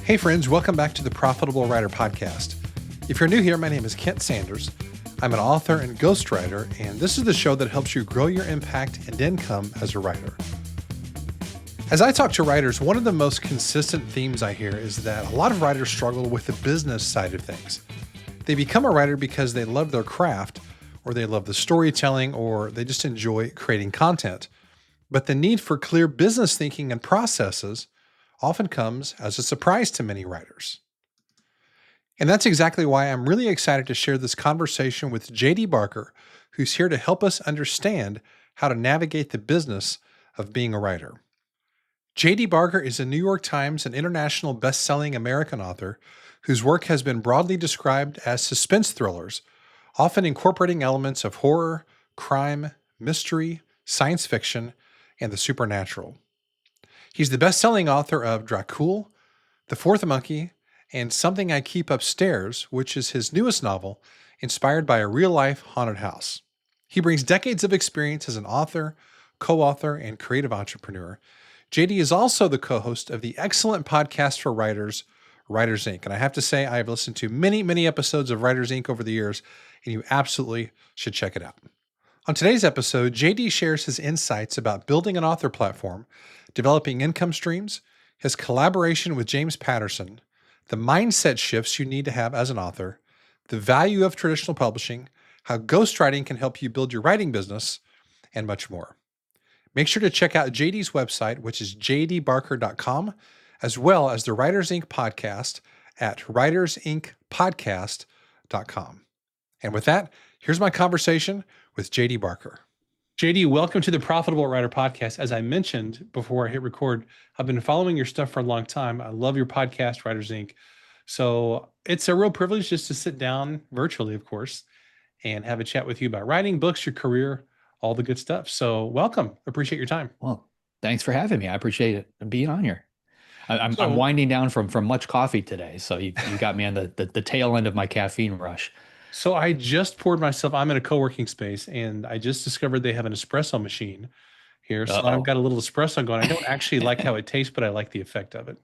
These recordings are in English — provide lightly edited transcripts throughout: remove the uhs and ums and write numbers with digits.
Hey friends, welcome back to the Profitable Writer Podcast. If you're new here, my name is Kent Sanders. I'm an author and ghostwriter, and this is the show that helps you grow your impact and income as a writer. As I talk to writers, one of the most consistent themes I hear is that a lot of writers struggle with the business side of things. They become a writer because they love their craft, or they love the storytelling, or they just enjoy creating content. But the need for clear business thinking and processes often comes as a surprise to many writers. And that's exactly why I'm really excited to share this conversation with JD Barker, who's here to help us understand how to navigate the business of being a writer. JD Barker is a New York Times and international best-selling American author whose work has been broadly described as suspense thrillers, often incorporating elements of horror, crime, mystery, science fiction, and the supernatural. He's the best-selling author of Dracul The Fourth Monkey and Something I Keep Upstairs, which is his newest novel, inspired by a real-life haunted house. He brings decades of experience as an author, co-author, and creative entrepreneur. JD is also the co-host of the excellent podcast for writers, Writers Inc. And I have to say, I have listened to many, many episodes of Writers Inc. over the years, and you absolutely should check it out. On today's episode, JD shares his insights about building an author platform, developing income streams, his collaboration with James Patterson, the mindset shifts you need to have as an author, the value of traditional publishing, how ghostwriting can help you build your writing business, and much more. Make sure to check out JD's website, which is jdbarker.com, as well as the Writers Inc. podcast at writersincpodcast.com. And with that, here's my conversation with JD Barker. JD, welcome to the Profitable Writer Podcast. As I mentioned before I hit record, I've been following your stuff for a long time. I love your podcast, Writers Inc. So it's a real privilege just to sit down virtually, of course, and have a chat with you about writing, books, your career, all the good stuff. So welcome. Appreciate your time. Well, thanks for having me. I appreciate it being on here. I'm So, winding down from much coffee today, so you got me on the tail end of my caffeine rush. so I just poured myself, I'm in a co-working space, and I just discovered they have an espresso machine here. So I've Uh-oh. got a little espresso going. I don't actually like how it tastes, but I like the effect of it.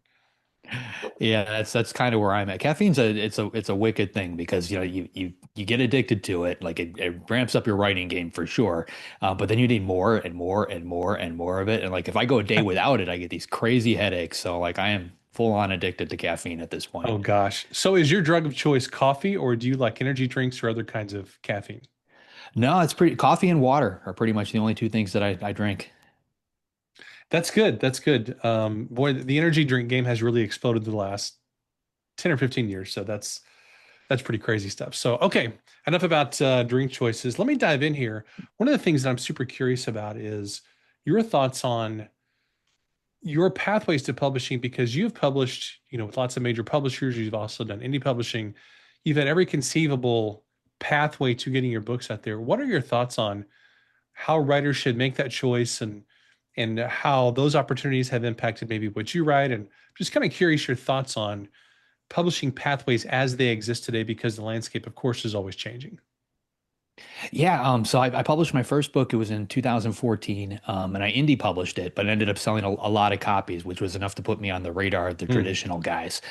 Yeah, that's kind of where I'm at. Caffeine's it's a wicked thing because you get addicted to it. Like it ramps up your writing game for sure. But then you need more and more and more and more of it. And like if I go a day without it, I get these crazy headaches. So like I am full on addicted to caffeine at this point. Oh gosh. So is your drug of choice coffee, or do you like energy drinks or other kinds of caffeine? No, it's pretty coffee and water are pretty much the only two things that I drink. That's good. That's good. Boy, the energy drink game has really exploded the last 10 or 15 years. So that's pretty crazy stuff. So, okay, enough about drink choices. Let me dive in here. One of the things that I'm super curious about is your thoughts on your pathways to publishing, because you've published, with lots of major publishers. You've also done indie publishing. You've had every conceivable pathway to getting your books out there. What are your thoughts on how writers should make that choice, and how those opportunities have impacted maybe what you write? And just kind of curious your thoughts on publishing pathways as they exist today, because the landscape, of course, is always changing. Yeah, so I published my first book. It was in 2014, and I indie published it, but ended up selling a lot of copies, which was enough to put me on the radar of the Mm. traditional guys.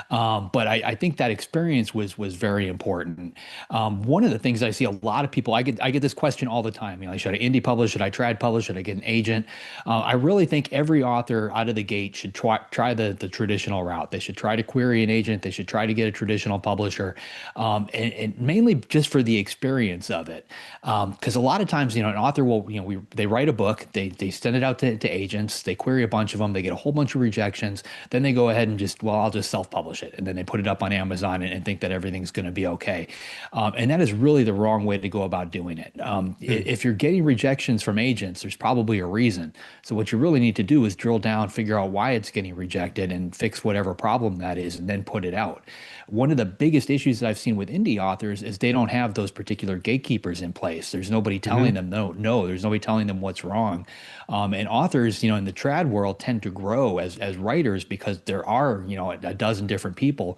But I think that experience was very important. One of the things I see a lot of people, I get this question all the time. Should I indie publish? Should I trad publish? Should I get an agent? I really think every author out of the gate should try the traditional route. They should try to query an agent. They should try to get a traditional publisher, and mainly just for the experience of it. Because a lot of times, an author will, they write a book, they send it out to agents, they query a bunch of them, they get a whole bunch of rejections, then they go ahead and I'll just self-publish it, and then they put it up on Amazon and think that everything's going to be okay. And that is really the wrong way to go about doing it. Mm. If you're getting rejections from agents, there's probably a reason. So what you really need to do is drill down, figure out why it's getting rejected, and fix whatever problem that is, and then put it out. One of the biggest issues that I've seen with indie authors is they don't have those particular gatekeepers in place. There's nobody telling Hmm. them no. There's nobody telling them what's wrong. And authors, in the trad world tend to grow as writers because there are, a dozen different people,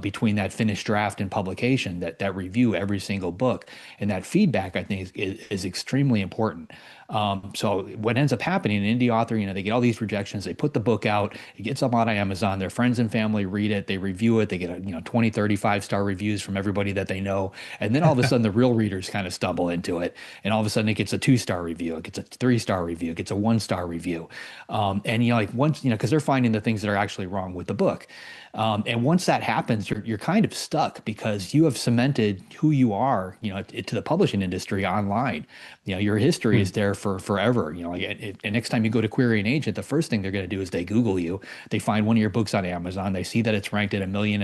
between that finished draft and publication that review every single book. And that feedback, I think, is extremely important. So what ends up happening, an indie author, they get all these rejections. They put the book out, it gets up on Amazon. Their friends and family read it, they review it, they get 20, 35-star reviews from everybody that they know. And then all of a sudden, the real readers kind of stumble into it, and all of a sudden, it gets a 2-star review, it gets a 3-star review, it gets a 1-star review, and like once because they're finding the things that are actually wrong with the book. And once that happens, you're kind of stuck because you have cemented who you are, to the publishing industry online. Your history Hmm. is there for forever. And next time you go to query an agent, the first thing they're going to do is they Google you. They find one of your books on Amazon. They see that it's ranked at 1.5 million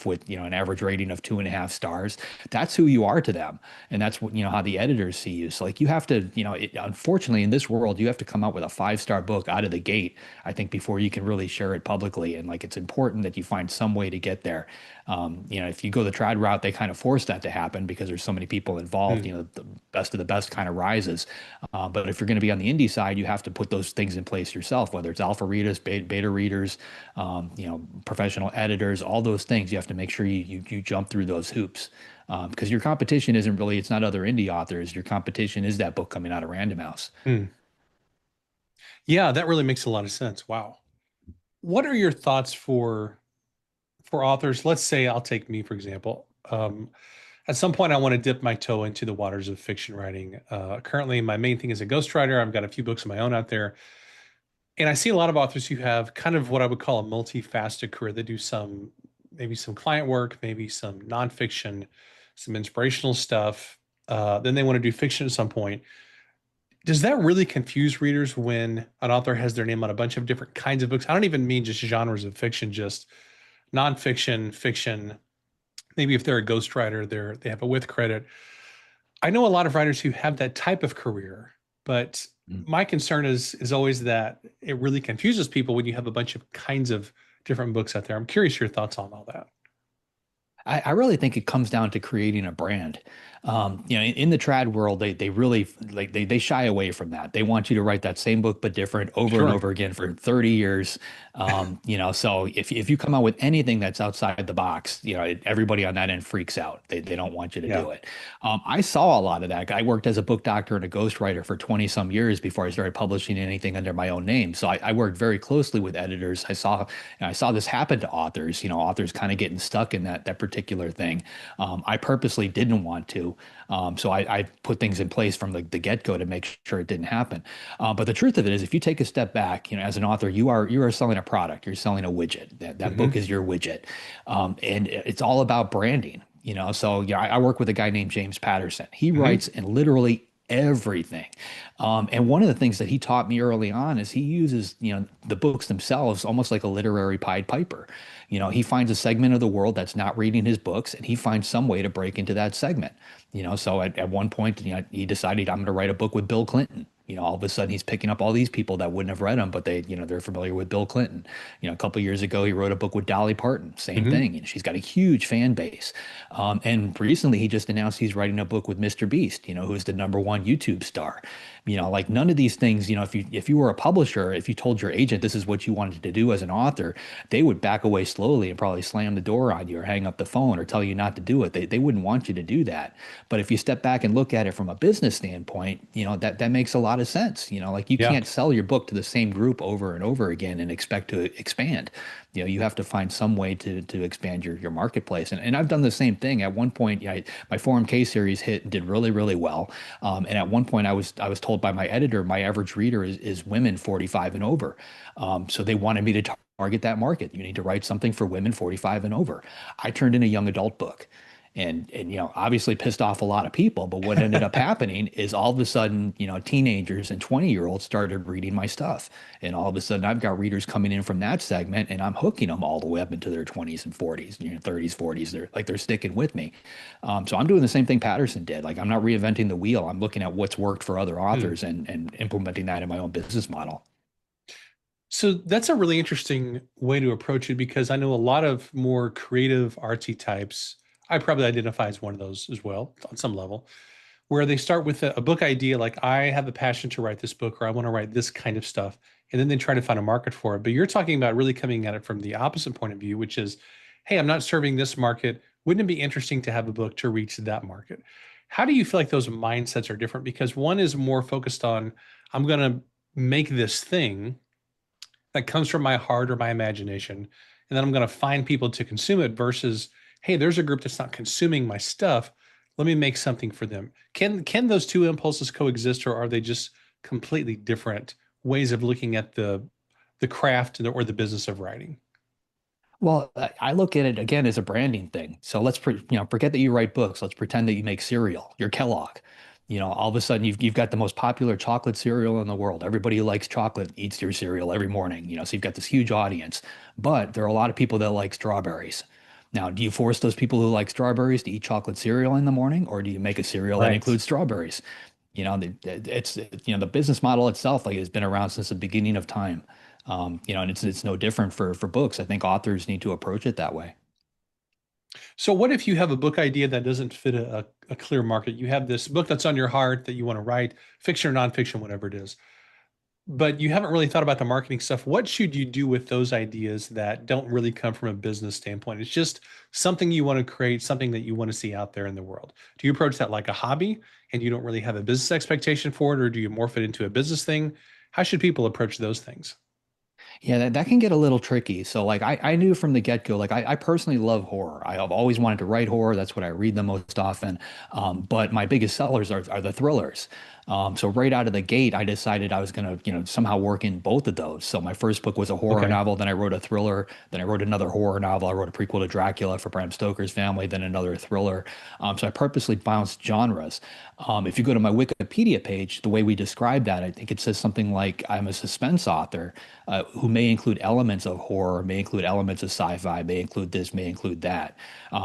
with, an average rating of 2.5 stars. That's who you are to them. And that's what, how the editors see you. So like you have to, unfortunately in this world, you have to come out with a 5-star book out of the gate, I think, before you can really share it publicly. And like, it's important that you find some way to get there. If you go the trad route, they kind of force that to happen because there's so many people involved. Hmm. The best of the best kind of rises. But if you're going to be on the indie side, you have to put those things in place yourself, whether it's alpha readers, beta readers, professional editors, all those things. You have to make sure you jump through those hoops. Because your competition isn't really, it's not other indie authors. Your competition is that book coming out of Random House. Hmm. Yeah, that really makes a lot of sense. Wow. What are your thoughts for authors? Let's say I'll take me, for example. At some point, I want to dip my toe into the waters of fiction writing. Currently, my main thing is a ghostwriter. I've got a few books of my own out there. And I see a lot of authors who have kind of what I would call a multifaceted career. They do maybe some client work, maybe some nonfiction, some inspirational stuff. Then they want to do fiction at some point. Does that really confuse readers when an author has their name on a bunch of different kinds of books? I don't even mean just genres of fiction, just nonfiction, fiction. Maybe if they're a ghostwriter, they have a with credit. I know a lot of writers who have that type of career, but my concern is always that it really confuses people when you have a bunch of kinds of different books out there. I'm curious your thoughts on all that. I really think it comes down to creating a brand. In the trad world, they really like they shy away from that. They want you to write that same book but different over and Sure. over again for 30 years. So if you come out with anything that's outside the box, everybody on that end freaks out. They don't want you to Yeah. do it. I saw a lot of that. I worked as a book doctor and a ghostwriter for 20 some years before I started publishing anything under my own name. So I worked very closely with editors. I saw this happen to authors. Authors kind of getting stuck in that particular thing. I purposely didn't want to. So I put things in place from the get-go to make sure it didn't happen. But the truth of it is, if you take a step back, as an author, you are selling a product. You're selling a widget. That book Hmm. is your widget, and it's all about branding. So I work with a guy named James Patterson. He Hmm. writes in literally everything. And one of the things that he taught me early on is he uses, the books themselves almost like a literary Pied Piper. He finds a segment of the world that's not reading his books, and he finds some way to break into that segment. So at one point, he decided I'm going to write a book with Bill Clinton. All of a sudden he's picking up all these people that wouldn't have read him, but they're familiar with Bill Clinton. A couple of years ago, he wrote a book with Dolly Parton, same Hmm. thing. And she's got a huge fan base. And recently he just announced he's writing a book with Mr. Beast, who's the #1 YouTube star. Like none of these things, if you were a publisher, if you told your agent this is what you wanted to do as an author, they would back away slowly and probably slam the door on you or hang up the phone or tell you not to do it. They wouldn't want you to do that. But if you step back and look at it from a business standpoint, that makes a lot of sense. Like you Yeah. can't sell your book to the same group over and over again and expect to expand. You have to find some way to expand your marketplace. And I've done the same thing. At one point, my Forum K series hit and did really, really well. And at one point I was told by my editor, my average reader is women 45 and over. So they wanted me to target that market. You need to write something for women 45 and over. I turned in a young adult book. And obviously pissed off a lot of people, but what ended up happening is all of a sudden, teenagers and 20-year-olds started reading my stuff. And all of a sudden I've got readers coming in from that segment and I'm hooking them all the way up into their 20s and 40s, 30s, 40s. They're sticking with me. So I'm doing the same thing Patterson did. Like I'm not reinventing the wheel. I'm looking at what's worked for other Hmm. authors and implementing that in my own business model. So that's a really interesting way to approach it because I know a lot of more creative artsy types. I probably identify as one of those as well on some level, where they start with a book idea like I have a passion to write this book or I want to write this kind of stuff, and then they try to find a market for it. But you're talking about really coming at it from the opposite point of view, which is, hey, I'm not serving this market. Wouldn't it be interesting to have a book to reach that market? How do you feel like those mindsets are different? Because one is more focused on, I'm going to make this thing that comes from my heart or my imagination, and then I'm going to find people to consume it versus, hey, there's a group that's not consuming my stuff. Let me make something for them. Can those two impulses coexist, or are they just completely different ways of looking at the craft or the business of writing? Well, I look at it again as a branding thing. So forget that you write books. Let's pretend that you make cereal. You're Kellogg. All of a sudden you've got the most popular chocolate cereal in the world. Everybody who likes chocolate eats your cereal every morning. So you've got this huge audience. But there are a lot of people that like strawberries. Now, do you force those people who like strawberries to eat chocolate cereal in the morning, or do you make a cereal that Right. includes strawberries? The business model itself like has been around since the beginning of time. And it's no different for books. I think authors need to approach it that way. So what if you have a book idea that doesn't fit a clear market? You have this book that's on your heart that you want to write, fiction or nonfiction, whatever it is, but you haven't really thought about the marketing stuff. What should you do with those ideas that don't really come from a business standpoint? It's just something you want to create, something that you want to see out there in the world. Do you approach that like a hobby and you don't really have a business expectation for it, or do you morph it into a business thing? How should people approach those things? Yeah, that can get a little tricky. So like I knew from the get-go, like I personally love horror. I've always wanted to write horror. That's what I read the most often. But my biggest sellers are the thrillers. So right out of the gate, I decided I was gonna, somehow work in both of those. So my first book was a horror Okay. novel, then I wrote a thriller, then I wrote another horror novel. I wrote a prequel to Dracula for Bram Stoker's family, then another thriller. So I purposely bounced genres. If you go to my Wikipedia page, the way we describe that, I think it says something like I'm a suspense author who may include elements of horror, may include elements of sci-fi, may include this, may include that.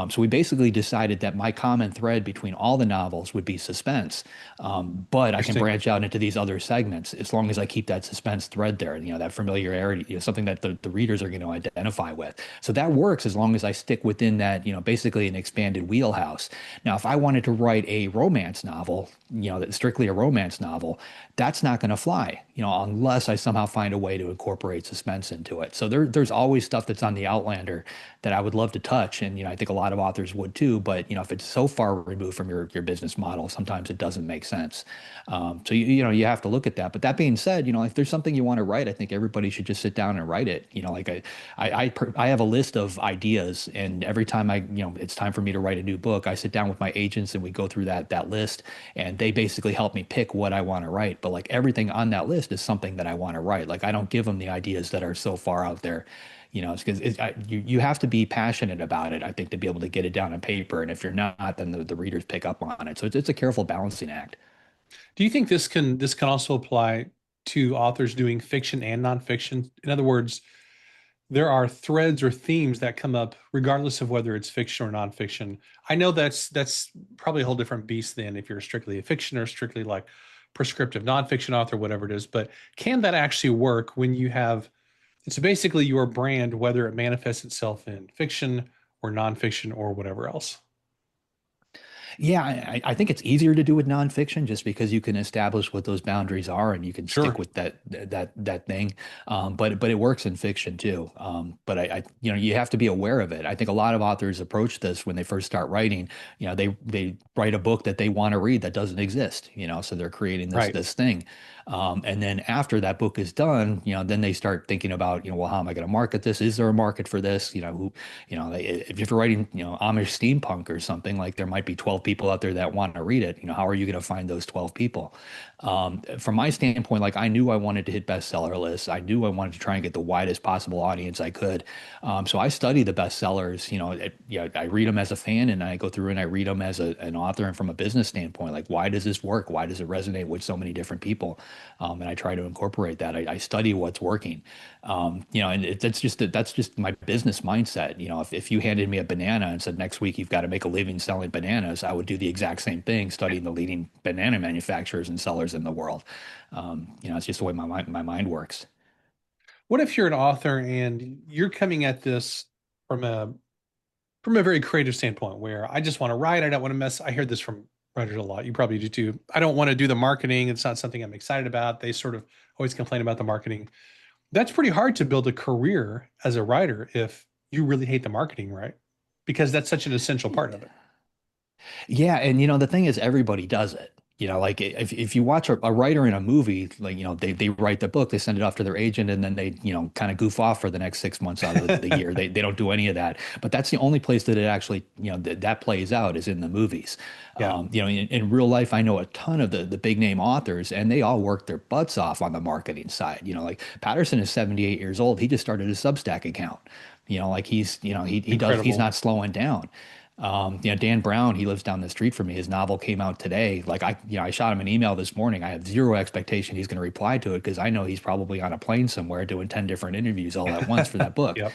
So we basically decided that my common thread between all the novels would be suspense, but I can Interesting. branch out into these other segments as long as I keep that suspense thread there, that familiarity, something that the readers are going to identify with. So that works as long as I stick within that, basically an expanded wheelhouse. Now, if I wanted to write a romance novel, that's strictly a romance novel, that's not going to fly, unless I somehow find a way to incorporate suspense into it. So there's always stuff that's on the Outlander that I would love to touch, and I think a lot of authors would too. But if it's so far removed from your business model, sometimes it doesn't make sense. So you have to look at that. But that being said, if there's something you want to write, I think everybody should just sit down and write it. Like I have a list of ideas, and every time it's time for me to write a new book, I sit down with my agents and we go through that list, and they basically help me pick what I want to write. But like everything on that list is something that I want to write. Like I don't give them the ideas that are so far out there. It's because you have to be passionate about it, I think, to be able to get it down on paper. And if you're not, then the readers pick up on it. So it's a careful balancing act. Do you think this can also apply to authors doing fiction and nonfiction? In other words, there are threads or themes that come up regardless of whether it's fiction or nonfiction. I know that's probably a whole different beast than if you're strictly a fiction or strictly like prescriptive nonfiction author, whatever it is. But can that actually work when you have it's basically your brand, whether it manifests itself in fiction or nonfiction or whatever else? Yeah, I think it's easier to do with nonfiction just because you can establish what those boundaries are and you can stick Sure. with that thing. But it works in fiction too. But you have to be aware of it. I think a lot of authors approach this when they first start writing. They write a book that they want to read that doesn't exist. So they're creating this Right. this thing. And then after that book is done, then they start thinking about, well, how am I going to market this? Is there a market for this? If you're writing, Amish steampunk or something, like there might be 12 people out there that want to read it. How are you going to find those 12 people? From my standpoint, like I knew I wanted to hit bestseller lists. I knew I wanted to try and get the widest possible audience I could. So I study the bestsellers. I read them as a fan, and I go through and I read them as an author and from a business standpoint. Like, why does this work? Why does it resonate with so many different people? And I try to incorporate that. I study what's working. And that's just my business mindset. If you handed me a banana and said next week you've got to make a living selling bananas, I would do the exact same thing, studying the leading banana manufacturers and sellers in the world. It's just the way my mind works. What if you're an author and you're coming at this from a very creative standpoint where I just want to write, I don't want to mess. I hear this from writers a lot. You probably do too. I don't want to do the marketing. It's not something I'm excited about. They sort of always complain about the marketing. That's pretty hard to build a career as a writer if you really hate the marketing, right? Because that's such an essential part of it. Yeah, and the thing is, everybody does it. Like if you watch a writer in a movie, like they write the book, they send it off to their agent, and then they kind of goof off for the next 6 months out of the year. They don't do any of that. But that's the only place that it actually that plays out is in the movies. Yeah, In real life, I know a ton of the big name authors, and they all work their butts off on the marketing side. Like Patterson is 78 years old. He just started a Substack account. Like he's incredible. not slowing down. Dan Brown, he lives down the street from me. His novel came out today. Like I shot him an email this morning. I have zero expectation he's going to reply to it because I know he's probably on a plane somewhere doing 10 different interviews all at once for that book. Yep.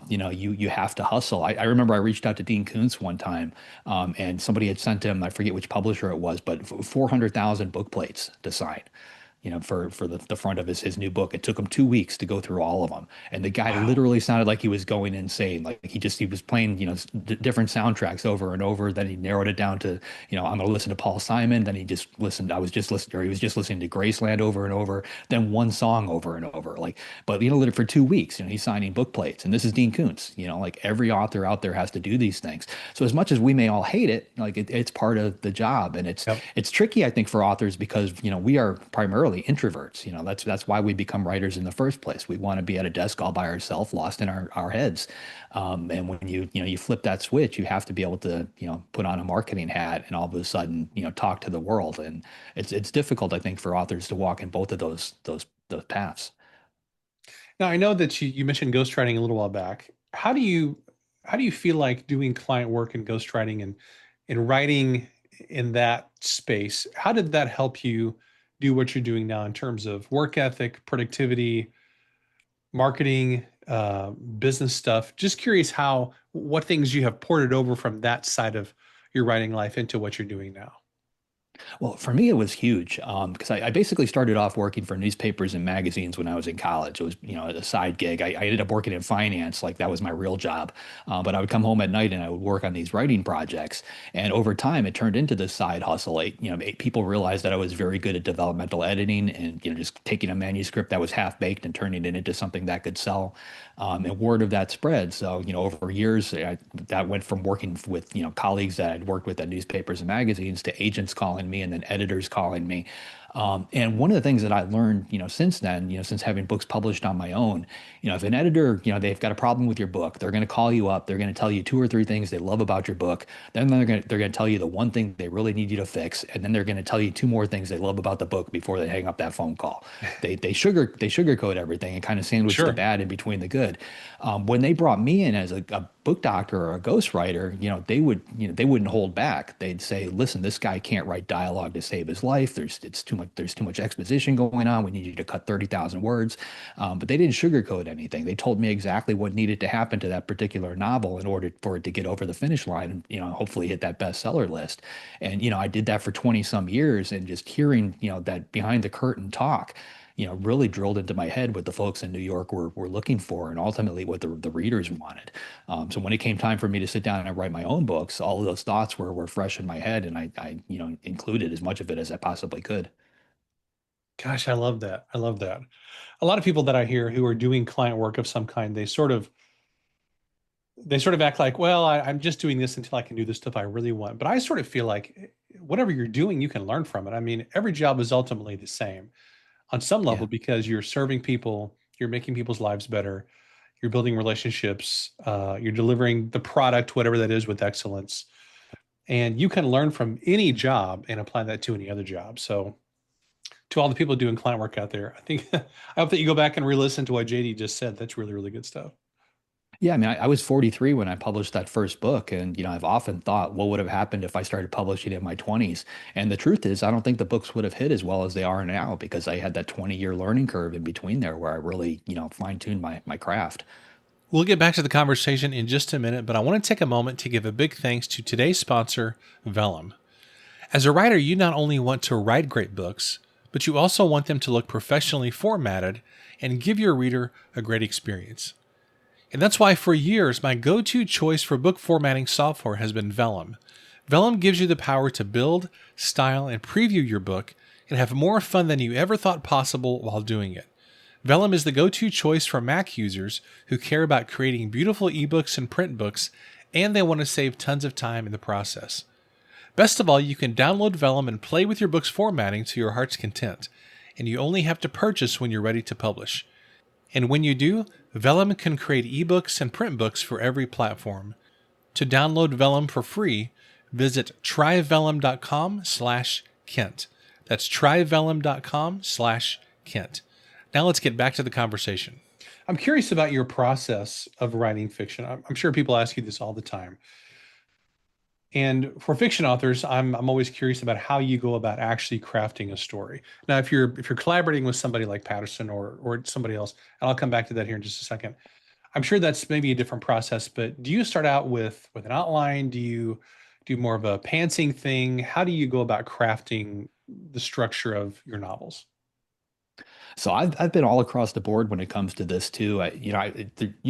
You have to hustle. I remember I reached out to Dean Koontz one time, and somebody had sent him, I forget which publisher it was, but 400,000 book plates to sign. For the front of his new book. It took him 2 weeks to go through all of them. And the guy Wow. literally sounded like he was going insane. Like he was playing, different soundtracks over and over. Then he narrowed it down to, I'm going to listen to Paul Simon. Then he just listened. I was just listening, or he was just listening to Graceland over and over. Then one song over and over. But for 2 weeks, he's signing book plates. And this is Dean Koontz. Like every author out there has to do these things. So as much as we may all hate it, like it's part of the job, and it's Yep. it's tricky, I think, for authors because we are primarily introverts. That's why we become writers in the first place. We want to be at a desk all by ourselves, lost in our heads. And when you flip that switch, you have to be able to put on a marketing hat and all of a sudden talk to the world. And it's difficult, I think, for authors to walk in both of those paths. Now I know that you mentioned ghostwriting a little while back. How do you feel like doing client work and ghostwriting and writing in that space? How did that help you do what you're doing now in terms of work ethic, productivity, marketing, business stuff? Just curious what things you have ported over from that side of your writing life into what you're doing now. Well, for me, it was huge because I basically started off working for newspapers and magazines when I was in college. It was, a side gig. I ended up working in finance, like that was my real job. But I would come home at night and I would work on these writing projects. And over time, it turned into this side hustle. People realized that I was very good at developmental editing and, just taking a manuscript that was half baked and turning it into something that could sell. And word of that spread. So, over years, that went from working with, colleagues that I'd worked with at newspapers and magazines to agents calling me and then editors calling me. And one of the things that I learned, since then, since having books published on my own, if an editor, they've got a problem with your book, they're going to call you up, they're going to tell you two or three things they love about your book, then they're going to tell you the one thing they really need you to fix, and then they're going to tell you two more things they love about the book before they hang up that phone call. They sugarcoat everything and kind of sandwich the Sure. bad in between the good. When they brought me in as a book doctor or a ghostwriter, they wouldn't hold back. They'd say, "Listen, this guy can't write dialogue to save his life. There's too much exposition going on. We need you to cut 30,000 words." But they didn't sugarcoat anything. They told me exactly what needed to happen to that particular novel in order for it to get over the finish line and, hopefully hit that bestseller list. And, I did that for 20 some years, and just hearing, that behind the curtain talk, really drilled into my head what the folks in New York were looking for and ultimately what the readers wanted. So when it came time for me to sit down and write my own books, all of those thoughts were fresh in my head, and I included as much of it as I possibly could. Gosh, I love that. I love that. A lot of people that I hear who are doing client work of some kind, they sort of act like, well, I'm just doing this until I can do the stuff I really want. But I sort of feel like whatever you're doing, you can learn from it. I mean, every job is ultimately the same on some level Yeah. because you're serving people, you're making people's lives better, you're building relationships, you're delivering the product, whatever that is, with excellence. And you can learn from any job and apply that to any other job. So, to all the people doing client work out there, I think I hope that you go back and re-listen to what JD just said. That's really, really good stuff. Yeah, I mean, I was 43 when I published that first book, and I've often thought, what would have happened if I started publishing in my 20s? And the truth is, I don't think the books would have hit as well as they are now because I had that 20-year learning curve in between there where I really, fine-tuned my craft. We'll get back to the conversation in just a minute, but I want to take a moment to give a big thanks to today's sponsor, Vellum. As a writer, you not only want to write great books, but you also want them to look professionally formatted and give your reader a great experience. And that's why for years, my go-to choice for book formatting software has been Vellum. Vellum gives you the power to build, style, and preview your book and have more fun than you ever thought possible while doing it. Vellum is the go-to choice for Mac users who care about creating beautiful ebooks and print books, and they want to save tons of time in the process. Best of all, you can download Vellum and play with your book's formatting to your heart's content, and you only have to purchase when you're ready to publish. And when you do, Vellum can create ebooks and print books for every platform. To download Vellum for free, visit tryvellum.com/Kent. That's tryvellum.com/Kent. Now let's get back to the conversation. I'm curious about your process of writing fiction. I'm sure people ask you this all the time. And for fiction authors, I'm always curious about how you go about actually crafting a story. Now, if you're collaborating with somebody like Patterson or somebody else, and I'll come back to that here in just a second. I'm sure that's maybe a different process, but do you start out with an outline? Do you do more of a pantsing thing? How do you go about crafting the structure of your novels? So I've been all across the board when it comes to this too. You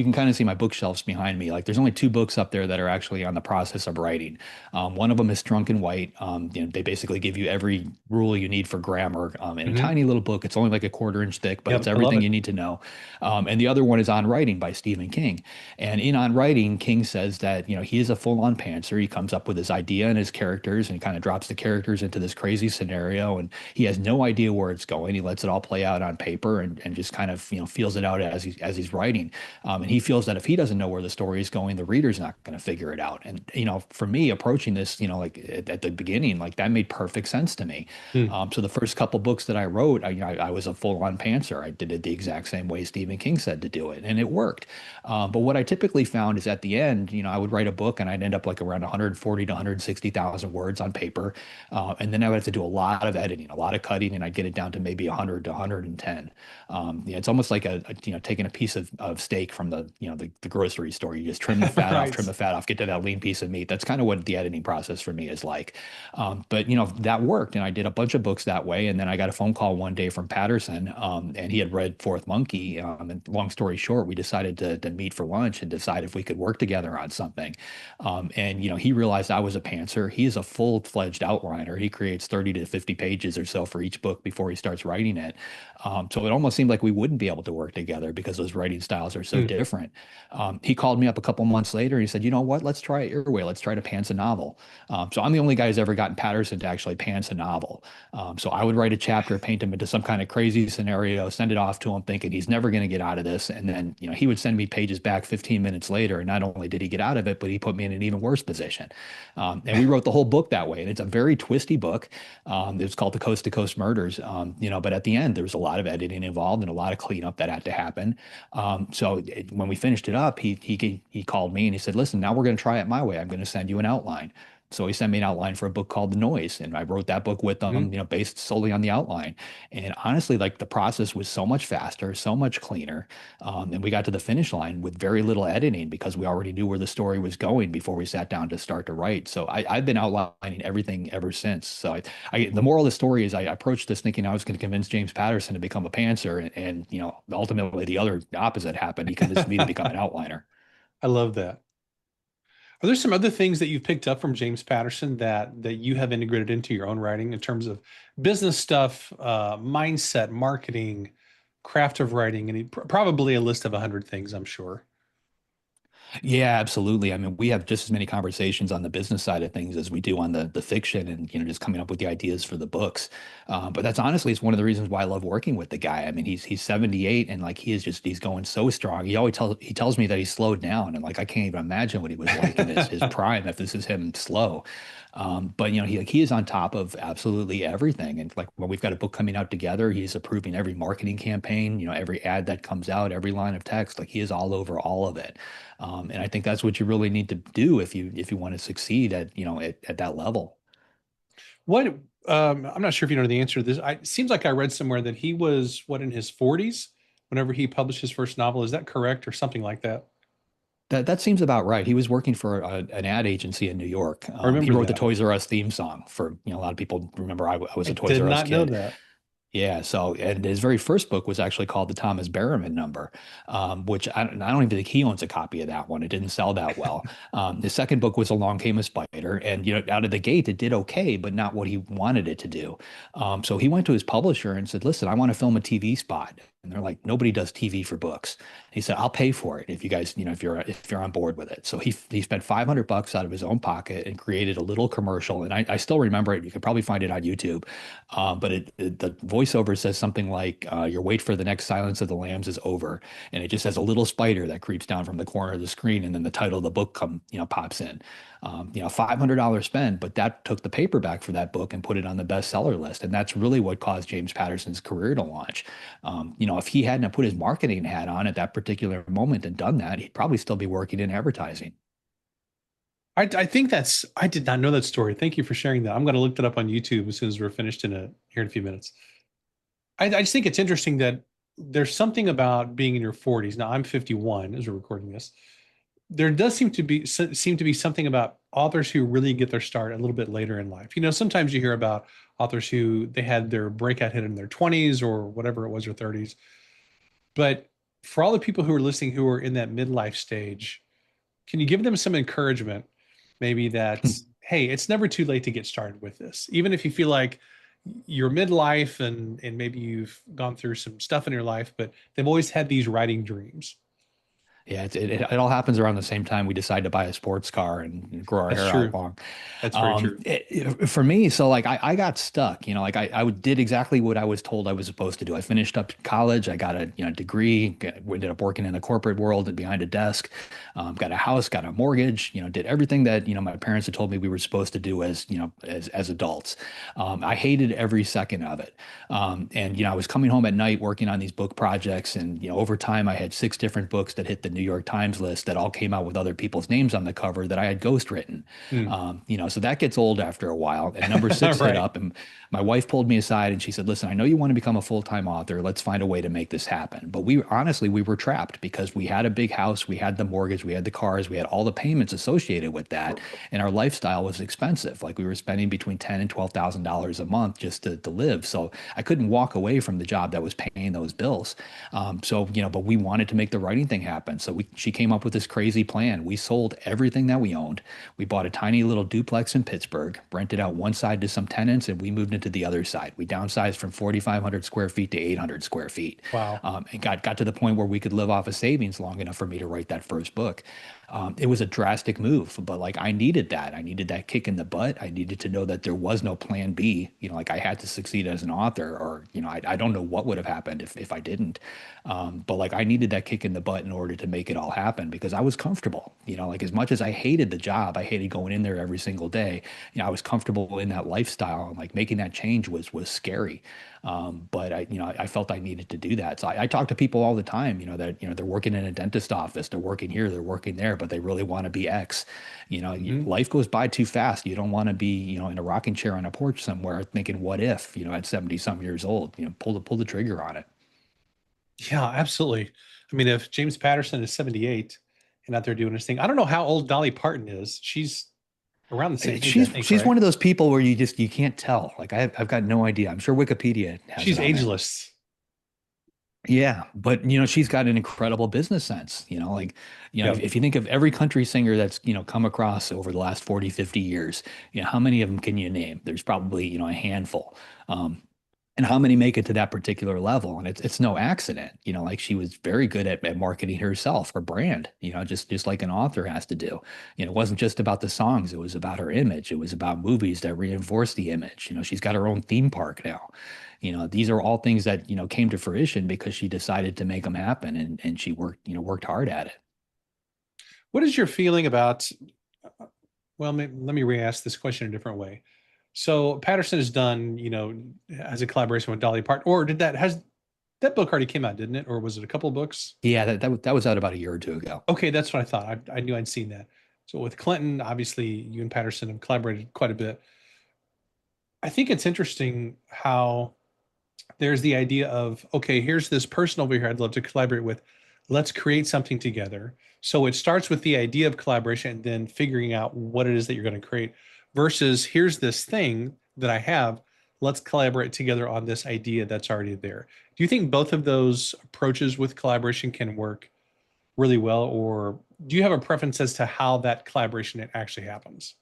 can kind of see my bookshelves behind me. Like there's only two books up there that are actually on the process of writing. One of them is Drunk and White. They basically give you every rule you need for grammar in a Hmm. tiny little book. It's only like a quarter inch thick, but it's Yep, I love everything it. you need to know. And the other one is On Writing by Stephen King. And in On Writing, King says that he is a full-on pantser. He comes up with his idea and his characters, and he kind of drops the characters into this crazy scenario, and he has no idea where it's going. He lets it all play out on paper and just kind of feels it out as he's writing. And he feels that if he doesn't know where the story is going, the reader's not going to figure it out. And for me, approaching this, like at the beginning, like that made perfect sense to me. Hmm. So the first couple books that I wrote, I was a full-on pantser. I did it the exact same way Stephen King said to do it, and it worked. But what I typically found is at the end, I would write a book and I'd end up like around 140 to 160,000 words on paper. And then I would have to do a lot of editing, a lot of cutting, and I'd get it down to maybe 100 to 110. It's almost like taking a piece of steak from the grocery store. You just trim the fat off, Right. trim the fat off, get to that lean piece of meat. That's kind of what the editing process for me is like. But that worked, and I did a bunch of books that way. And then I got a phone call one day from Patterson, and he had read Fourth Monkey. And long story short, we decided to meet for lunch and decide if we could work together on something. And he realized I was a pantser. He is a full-fledged outliner. He creates 30 to 50 pages or so for each book before he starts writing it. So it almost seemed like we wouldn't be able to work together because those writing styles are so Hmm. different. He called me up a couple months later. And he said, "You know what? Let's try it your way. Let's try to pants a novel." So I'm the only guy who's ever gotten Patterson to actually pants a novel. So I would write a chapter, paint him into some kind of crazy scenario, send it off to him, thinking he's never going to get out of this. And then, he would send me pages back 15 minutes later. And not only did he get out of it, but he put me in an even worse position. And we wrote the whole book that way. And it's a very twisty book. It's called The Coast to Coast Murders. But at the end, there was a lot of editing involved and a lot of cleanup that had to happen. When we finished it up, he called me and he said, "Listen, now we're going to try it my way. I'm going to send you an outline." So he sent me an outline for a book called The Noise, and I wrote that book with Hmm. them, based solely on the outline. And honestly, like the process was so much faster, so much cleaner, and we got to the finish line with very little editing because we already knew where the story was going before we sat down to start to write. So I've been outlining everything ever since. So the moral of the story is I approached this thinking I was going to convince James Patterson to become a pantser, and ultimately the other opposite happened. He convinced me to become an outliner. I love that. Are there some other things that you've picked up from James Patterson that you have integrated into your own writing in terms of business stuff, mindset, marketing, craft of writing, and probably a list of 100 things, I'm sure. Yeah, absolutely. I mean, we have just as many conversations on the business side of things as we do on the fiction and just coming up with the ideas for the books. But that's honestly it's one of the reasons why I love working with the guy. I mean, he's 78 and like he's going so strong. He tells me that he's slowed down and like I can't even imagine what he was like in his prime if this is him slow. But he is on top of absolutely everything. And like when we've got a book coming out together, he's approving every marketing campaign, every ad that comes out, every line of text. Like he is all over all of it. And I think that's what you really need to do if you want to succeed at that level. What I'm not sure if you know the answer to this. It seems like I read somewhere that he was what in his 40s whenever he published his first novel. Is that correct or something like that? That seems about right. He was working for an ad agency in New York. I He remember wrote the that. Toys R Us theme song for a lot of people remember I was I a Toys did R Us not know kid. that. Yeah, so and his very first book was actually called the Thomas Barrowman number, which I don't even think he owns a copy of that one. It didn't sell that well. His second book was Along Came a Spider, and out of the gate it did okay, but not what he wanted it to do. So he went to his publisher and said, "Listen, I want to film a TV spot." And they're like, nobody does TV for books. He said, I'll pay for it if you guys, if you're on board with it. So he spent $500 out of his own pocket and created a little commercial. And I still remember it. You can probably find it on YouTube. But the voiceover says something like, your wait for the next Silence of the Lambs is over. And it just has a little spider that creeps down from the corner of the screen. And then the title of the book pops in. $500 spend, but that took the paperback for that book and put it on the bestseller list. And that's really what caused James Patterson's career to launch. If he hadn't put his marketing hat on at that particular moment and done that, he'd probably still be working in advertising. I think I did not know that story. Thank you for sharing that. I'm going to look that up on YouTube as soon as we're finished here in a few minutes. I just think it's interesting that there's something about being in your 40s. Now I'm 51 as we're recording this. There does seem to be something about authors who really get their start a little bit later in life. Sometimes you hear about authors who they had their breakout hit in their 20s or whatever it was, or 30s. But for all the people who are listening who are in that midlife stage, can you give them some encouragement? Maybe that, hey, it's never too late to get started with this. Even if you feel like you're midlife and maybe you've gone through some stuff in your life, but they've always had these writing dreams. Yeah, it all happens around the same time we decide to buy a sports car and grow our That's hair out true. long. That's very true. For me, so like I got stuck, like I did exactly what I was told I was supposed to do. I finished up college, I got a degree, ended up working in the corporate world and behind a desk, got a house, got a mortgage, did everything that my parents had told me we were supposed to do as adults. I hated every second of it, and I was coming home at night working on these book projects, and over time I had 6 different books that hit the New York Times list that all came out with other people's names on the cover that I had ghostwritten. Hmm. So that gets old after a while. And number 6 hit Right. up, and my wife pulled me aside and she said, "Listen, I know you want to become a full-time author. Let's find a way to make this happen." But we were trapped because we had a big house, we had the mortgage, we had the cars, we had all the payments associated with that, and our lifestyle was expensive. Like we were spending between $10,000 and $12,000 a month just to live. So I couldn't walk away from the job that was paying those bills. But we wanted to make the writing thing happen. So she came up with this crazy plan. We sold everything that we owned. We bought a tiny little duplex in Pittsburgh, rented out one side to some tenants, and we moved into the other side. We downsized from 4,500 square feet to 800 square feet, Wow. and got to the point where we could live off of savings long enough for me to write that first book. It was a drastic move, but like I needed that. I needed that kick in the butt. I needed to know that there was no plan B. Like I had to succeed as an author, or I don't know what would have happened if I didn't. But like I needed that kick in the butt in order to make it all happen because I was comfortable. Like as much as I hated the job, I hated going in there every single day. I was comfortable in that lifestyle, and like making that change was scary. But I felt I needed to do that. So I talk to people all the time, that, they're working in a dentist office, they're working here, they're working there, but they really want to be X. Mhm. Life goes by too fast. You don't want to be, in a rocking chair on a porch somewhere thinking, what if, at 70 some years old, pull the trigger on it. Yeah, absolutely. I mean, if James Patterson is 78 and out there doing his thing, I don't know how old Dolly Parton is. She's around the same age, I think, She's one right? of those people where you can't tell. Like I've got no idea. I'm sure Wikipedia has it She's on there. ageless. Yeah, but she's got an incredible business sense. Yeah. If you think of every country singer that's, come across over the last 40, 50 years, how many of them can you name? There's probably, a handful. Um, and how many make it to that particular level? And it's no accident. Like she was very good at marketing herself, her brand, just like an author has to do. It wasn't just about the songs, it was about her image. It was about movies that reinforced the image. She's got her own theme park now. These are all things that, came to fruition because she decided to make them happen, and she worked hard at it. What is your feeling about, well, let me re-ask this question a different way. So Patterson has done, as a collaboration with Dolly Parton, or has that book already came out, didn't it? Or was it a couple of books? Yeah, that was out about a year or two ago. Okay, that's what I thought. I knew I'd seen that. So with Clinton, obviously you and Patterson have collaborated quite a bit. I think it's interesting how there's the idea of, okay, here's this person over here I'd love to collaborate with. Let's create something together. So it starts with the idea of collaboration and then figuring out what it is that you're going to create versus here's this thing that I have. Let's collaborate together on this idea that's already there. Do you think both of those approaches with collaboration can work really well, or do you have a preference as to how that collaboration actually happens?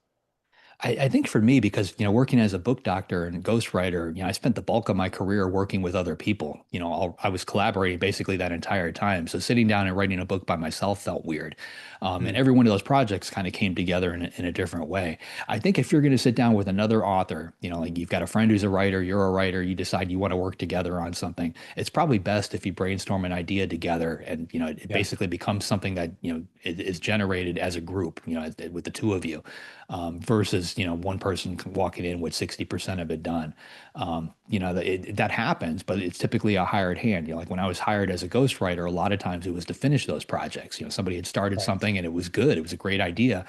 I think for me, because working as a book doctor and ghostwriter, I spent the bulk of my career working with other people. I was collaborating basically that entire time. So sitting down and writing a book by myself felt weird. And Hmm. every one of those projects kind of came together in a different way. I think if you're going to sit down with another author, like you've got a friend who's a writer, you're a writer, you decide you want to work together on something, it's probably best if you brainstorm an idea together and, it Yeah. basically becomes something that, is generated as a group, with the two of you, versus, one person walking in with 60% of it done. That happens, but it's typically a hired hand. Like when I was hired as a ghostwriter, a lot of times it was to finish those projects. Somebody had started Right. something and it was good. It was a great idea,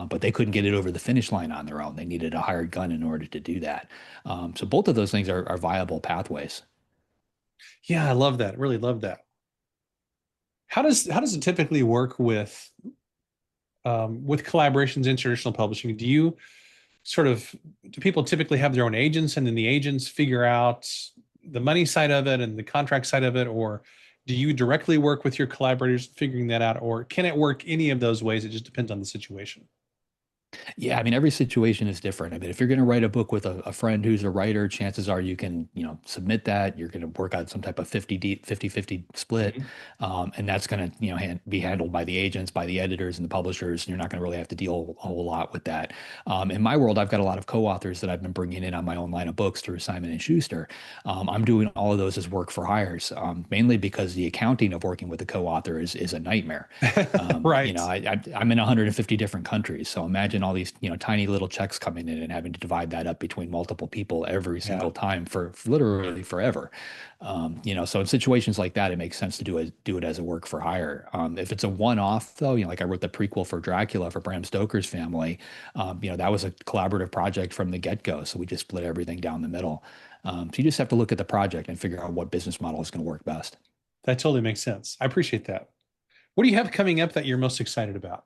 but they couldn't get it over the finish line on their own. They needed a hired gun in order to do that. So both of those things are viable pathways. Yeah, I love that. Really love that. How does it typically work with collaborations in traditional publishing? Do people typically have their own agents and then the agents figure out the money side of it and the contract side of it, or do you directly work with your collaborators figuring that out, or can it work any of those ways? It just depends on the situation. Yeah, I mean, every situation is different. I mean, if you're going to write a book with a friend who's a writer, chances are you can, submit that. You're going to work out some type of 50-50 split. Mhm. And that's going to, be handled by the agents, by the editors and the publishers. And you're not going to really have to deal a whole lot with that. In my world, I've got a lot of co-authors that I've been bringing in on my own line of books through Simon and Schuster. I'm doing all of those as work for hires, mainly because the accounting of working with a co-author is a nightmare. Right. I'm in 150 different countries, so imagine all these, tiny little checks coming in and having to divide that up between multiple people every Yeah. single time for literally forever. So in situations like that, it makes sense to do it as a work for hire. If it's a one-off, though, like I wrote the prequel for Dracula for Bram Stoker's family, that was a collaborative project from the get-go, so we just split everything down the middle. So you just have to look at the project and figure out what business model is going to work best. That totally makes sense. I appreciate that. What do you have coming up that you're most excited about?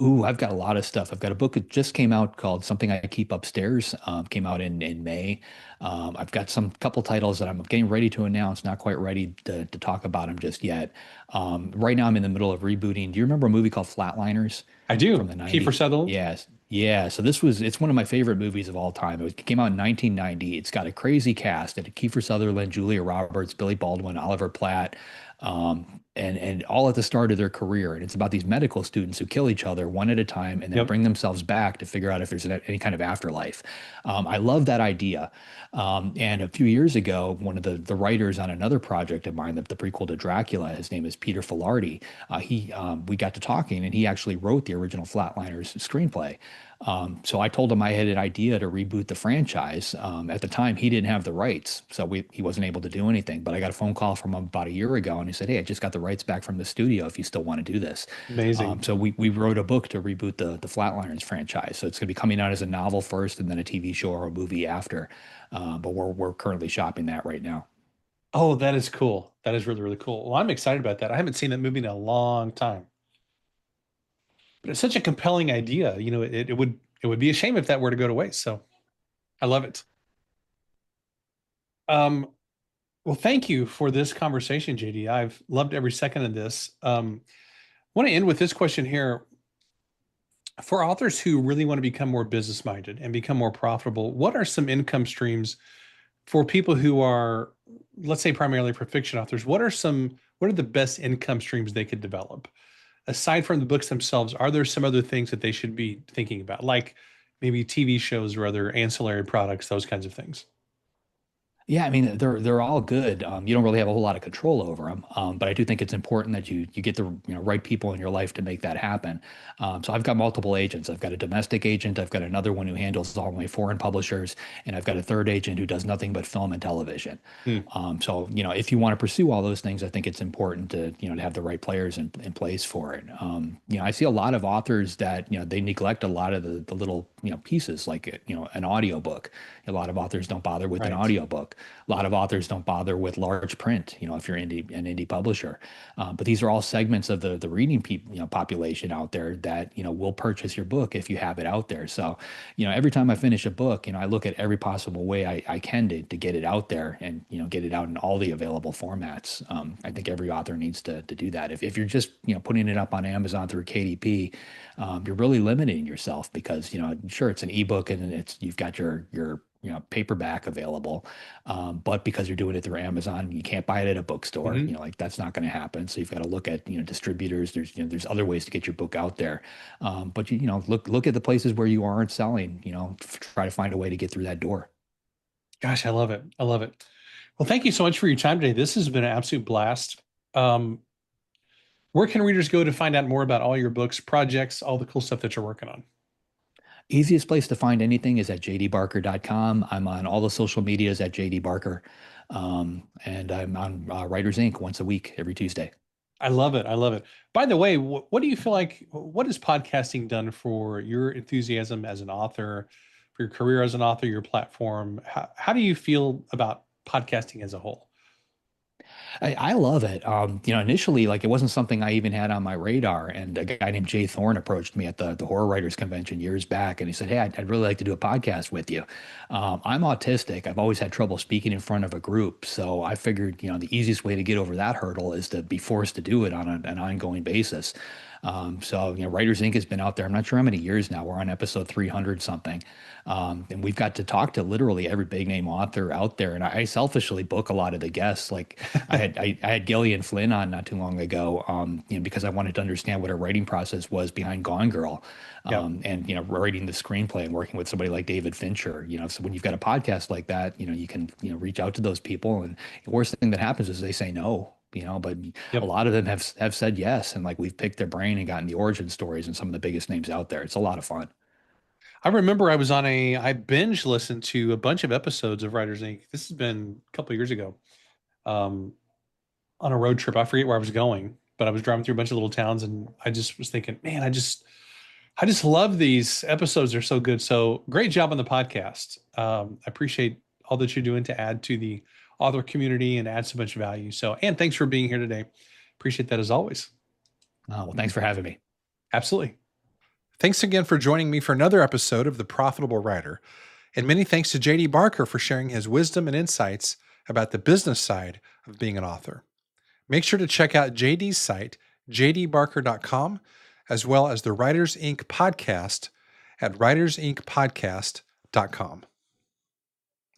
Ooh, I've got a lot of stuff. I've got a book that just came out called Something I Keep Upstairs. Came out in May. I've got some couple titles that I'm getting ready to announce, not quite ready to talk about them just yet. Right now, I'm in the middle of rebooting. Do you remember a movie called Flatliners I from do. the Kiefer 90s? Sutherland. Yes. Yeah. So it's one of my favorite movies of all time. It came out in 1990. It's got a crazy cast. It had Kiefer Sutherland, Julia Roberts, Billy Baldwin, Oliver Platt, and all at the start of their career. And it's about these medical students who kill each other one at a time and then Yep. bring themselves back to figure out if there's any kind of afterlife. I love that idea. And a few years ago, one of the writers on another project of mine, the prequel to Dracula, his name is Peter Filardi. We got to talking, and he actually wrote the original Flatliners screenplay. So I told him I had an idea to reboot the franchise. At the time, he didn't have the rights, so he wasn't able to do anything. But I got a phone call from him about a year ago, and he said, "Hey, I just got the rights back from the studio. If you still want to do this." Amazing. So we wrote a book to reboot the Flatliners franchise. So it's going to be coming out as a novel first, and then a TV show or a movie after. But we're currently shopping that right now. Oh, that is cool. That is really, really cool. Well, I'm excited about that. I haven't seen that movie in a long time, but it's such a compelling idea. It would be a shame if that were to go to waste. So I love it. Um, well, thank you for this conversation, JD. I've loved every second of this. I want to end with this question here. For authors who really want to become more business minded and become more profitable, what are some income streams for people who are, let's say, primarily for fiction authors? What are the best income streams they could develop? Aside from the books themselves, are there some other things that they should be thinking about, like maybe TV shows or other ancillary products, those kinds of things? Yeah, I mean they're all good. You don't really have a whole lot of control over them, but I do think it's important that you get the right people in your life to make that happen. So I've got multiple agents. I've got a domestic agent. I've got another one who handles all my foreign publishers, and I've got a third agent who does nothing but film and television. Hmm. So if you want to pursue all those things, I think it's important to to have the right players in place for it. I see a lot of authors that they neglect a lot of the little pieces like an audiobook. A lot of authors don't bother with an Right. audiobook. ebook. A lot of authors don't bother with large print, if you're an indie publisher. But these are all segments of the reading population out there that, will purchase your book if you have it out there. So, every time I finish a book, I look at every possible way I can to get it out there and, get it out in all the available formats. I think every author needs to do that. If you're just, putting it up on Amazon through KDP, you're really limiting yourself because, sure, it's an ebook and you've got your paperback available, but because you're doing it through Amazon, you can't buy it at a bookstore. Mm-hmm. Like that's not going to happen. So you've got to look at distributors. There's other ways to get your book out there, but look at the places where you aren't selling. Try to find a way to get through that door. Gosh, I love it. I love it. Well, thank you so much for your time today. This has been an absolute blast. Where can readers go to find out more about all your books, projects, all the cool stuff that you're working on? Easiest place to find anything is at jdbarker.com. I'm on all the social medias at jdbarker. And I'm on Writers Inc. once a week, every Tuesday. I love it. I love it. By the way, what do you feel like, what has podcasting done for your enthusiasm as an author, for your career as an author, your platform? How do you feel about podcasting as a whole? I love it. Initially, like it wasn't something I even had on my radar. And a guy named Jay Thorne approached me at the Horror Writers Convention years back, and he said, "Hey, I'd really like to do a podcast with you." I'm autistic. I've always had trouble speaking in front of a group, so I figured, the easiest way to get over that hurdle is to be forced to do it on an ongoing basis. So, Writers Inc. has been out there. I'm not sure how many years now. We're on episode 300 something. And we've got to talk to literally every big name author out there. And I selfishly book a lot of the guests. Like I had Gillian Flynn on not too long ago, because I wanted to understand what her writing process was behind Gone Girl. Yep. And, writing the screenplay and working with somebody like David Fincher, so when you've got a podcast like that, you can, reach out to those people. And the worst thing that happens is they say no. But Yep. a lot of them have said yes, and like we've picked their brain and gotten the origin stories and some of the biggest names out there. It's a lot of fun. I remember I binge listened to a bunch of episodes of Writers Inc. This has been a couple of years ago, um, on a road trip. I forget where I was going, but I was driving through a bunch of little towns, and I just was thinking, man, I just love these episodes. They're so good. So great job on the podcast. I appreciate all that you're doing to add to the author community and add so much value. So, and thanks for being here today. Appreciate that as always. Well, thanks for having me. Absolutely. Thanks again for joining me for another episode of The Profitable Writer. And many thanks to JD Barker for sharing his wisdom and insights about the business side of being an author. Make sure to check out JD's site, jdbarker.com, as well as the Writers Inc. podcast at writersincpodcast.com.